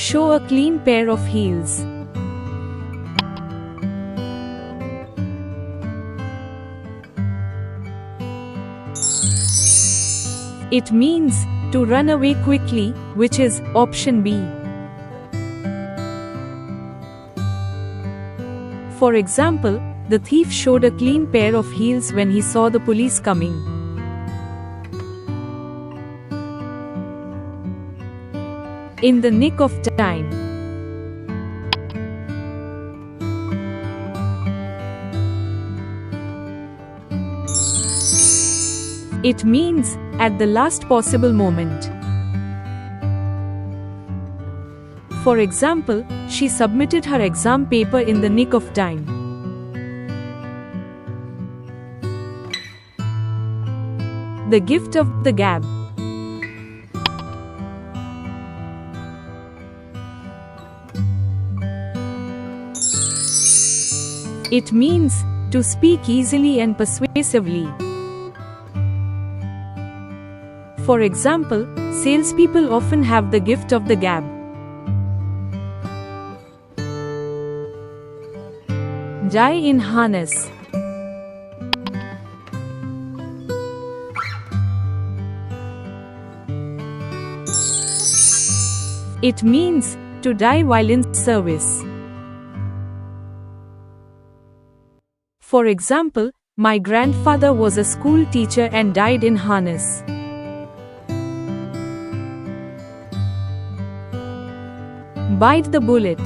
show a clean pair of heels. It means to run away quickly, which is option B. For example, the thief showed a clean pair of heels when he saw the police coming. In the nick of time. It means at the last possible moment. For example, she submitted her exam paper in the nick of time. The gift of the gab. It means to speak easily and persuasively. For example, salespeople often have the gift of the gab. Die in harness. It means to die while in service. For example, my grandfather was a school teacher and died in harness. Bite the bullet.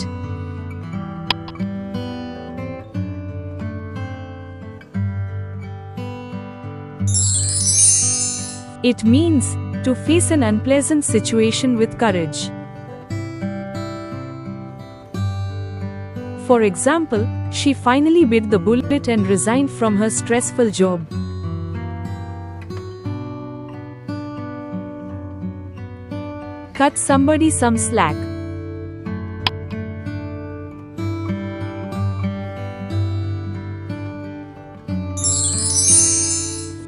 It means to face an unpleasant situation with courage. For example, she finally bit the bullet and resigned from her stressful job. Cut somebody some slack.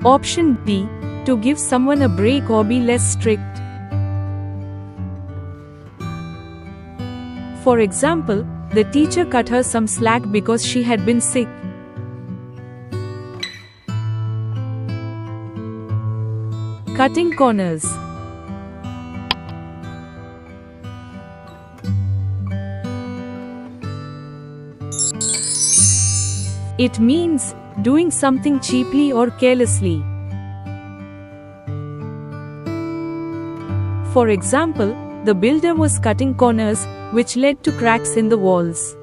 Option D. To give someone a break or be less strict. For example, the teacher cut her some slack because she had been sick. Cutting corners. It means doing something cheaply or carelessly. For example, the builder was cutting corners, which led to cracks in the walls.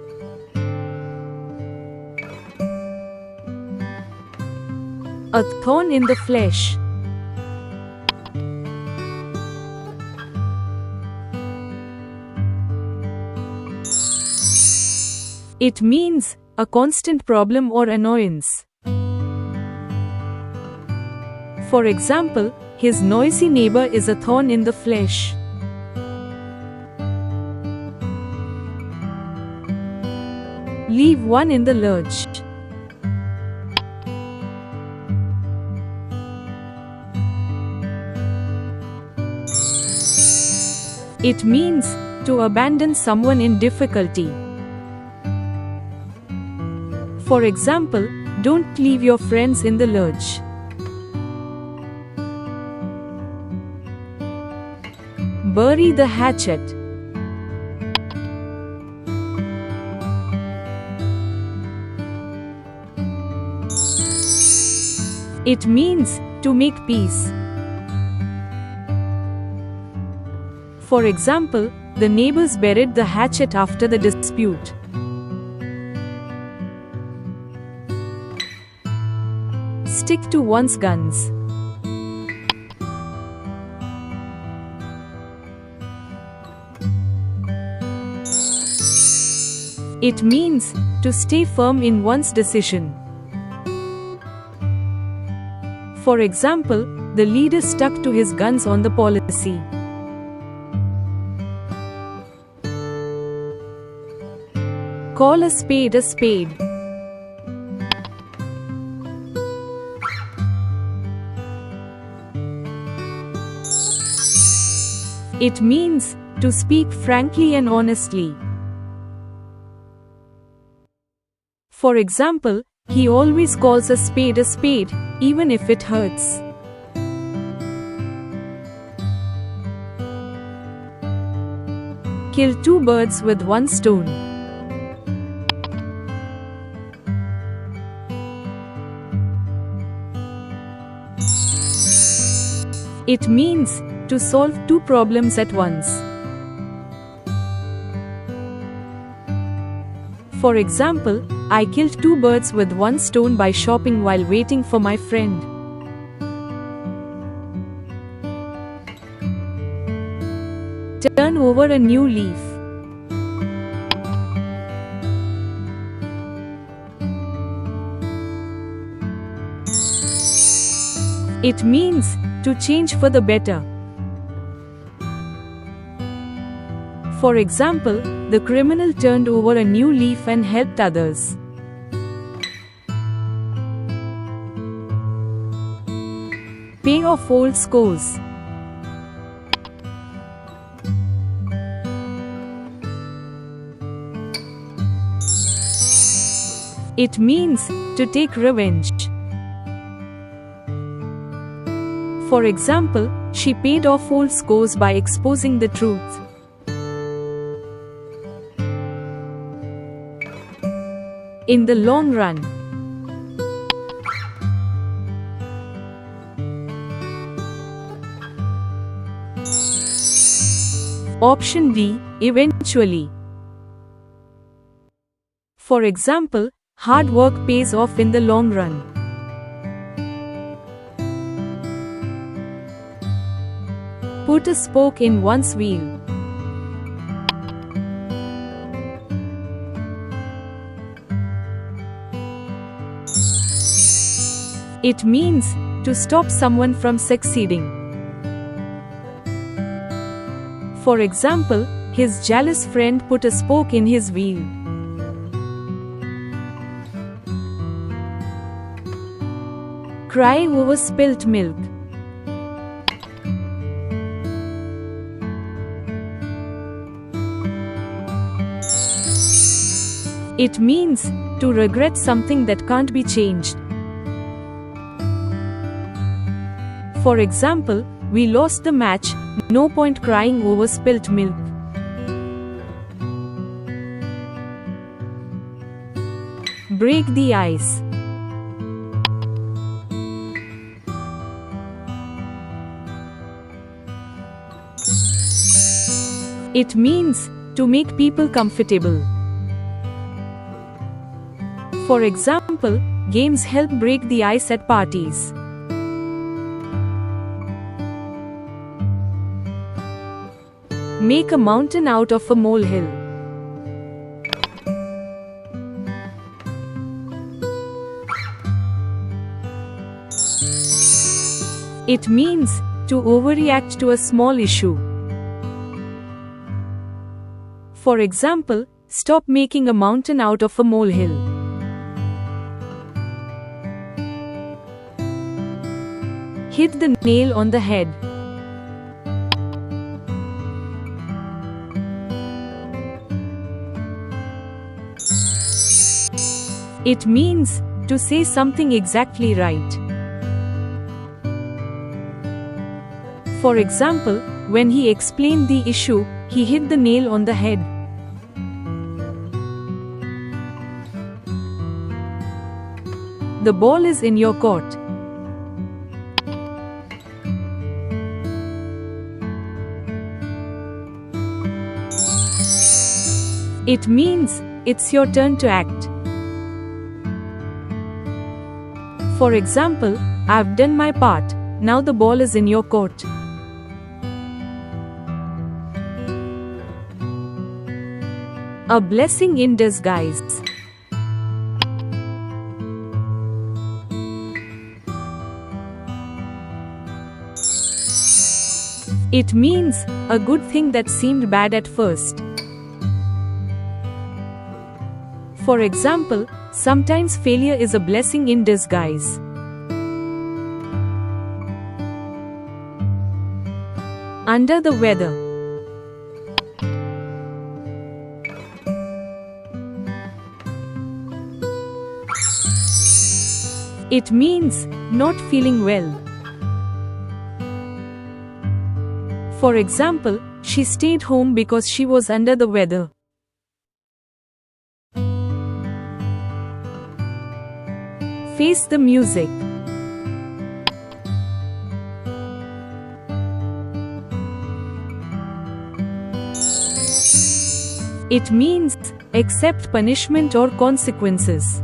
A thorn in the flesh. It means a constant problem or annoyance. For example, his noisy neighbor is a thorn in the flesh. Leave one in the lurch. It means to abandon someone in difficulty. For example, don't leave your friends in the lurch. Bury the hatchet. It means to make peace. For example, the neighbors buried the hatchet after the dispute. Stick to one's guns. It means to stay firm in one's decision. For example, the leader stuck to his guns on the policy. Call a spade a spade. It means to speak frankly and honestly. For example, he always calls a spade, even if it hurts. Kill two birds with one stone. It means to solve two problems at once. For example, I killed two birds with one stone by shopping while waiting for my friend. Turn over a new leaf. It means to change for the better. For example, the criminal turned over a new leaf and helped others. Pay off old scores. It means to take revenge. For example, she paid off old scores by exposing the truth. In the long run. Option D, eventually. For example, hard work pays off in the long run. Put a spoke in one's wheel. It means to stop someone from succeeding. For example, his jealous friend put a spoke in his wheel. Cry over spilt milk. It means to regret something that can't be changed. For example, we lost the match, no point crying over spilt milk. Break the ice. It means to make people comfortable. For example, games help break the ice at parties. Make a mountain out of a molehill. It means to overreact to a small issue. For example, stop making a mountain out of a molehill. Hit the nail on the head. It means to say something exactly right. For example, when he explained the issue, he hit the nail on the head. The ball is in your court. It means it's your turn to act. For example, I've done my part, now the ball is in your court. A blessing in disguise. It means a good thing that seemed bad at first. For example, sometimes failure is a blessing in disguise. Under the weather. It means not feeling well. For example, she stayed home because she was under the weather. Face the music. It means accept punishment or consequences.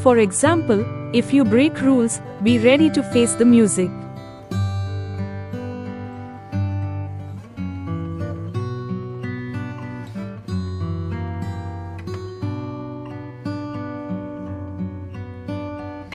For example, if you break rules, be ready to face the music.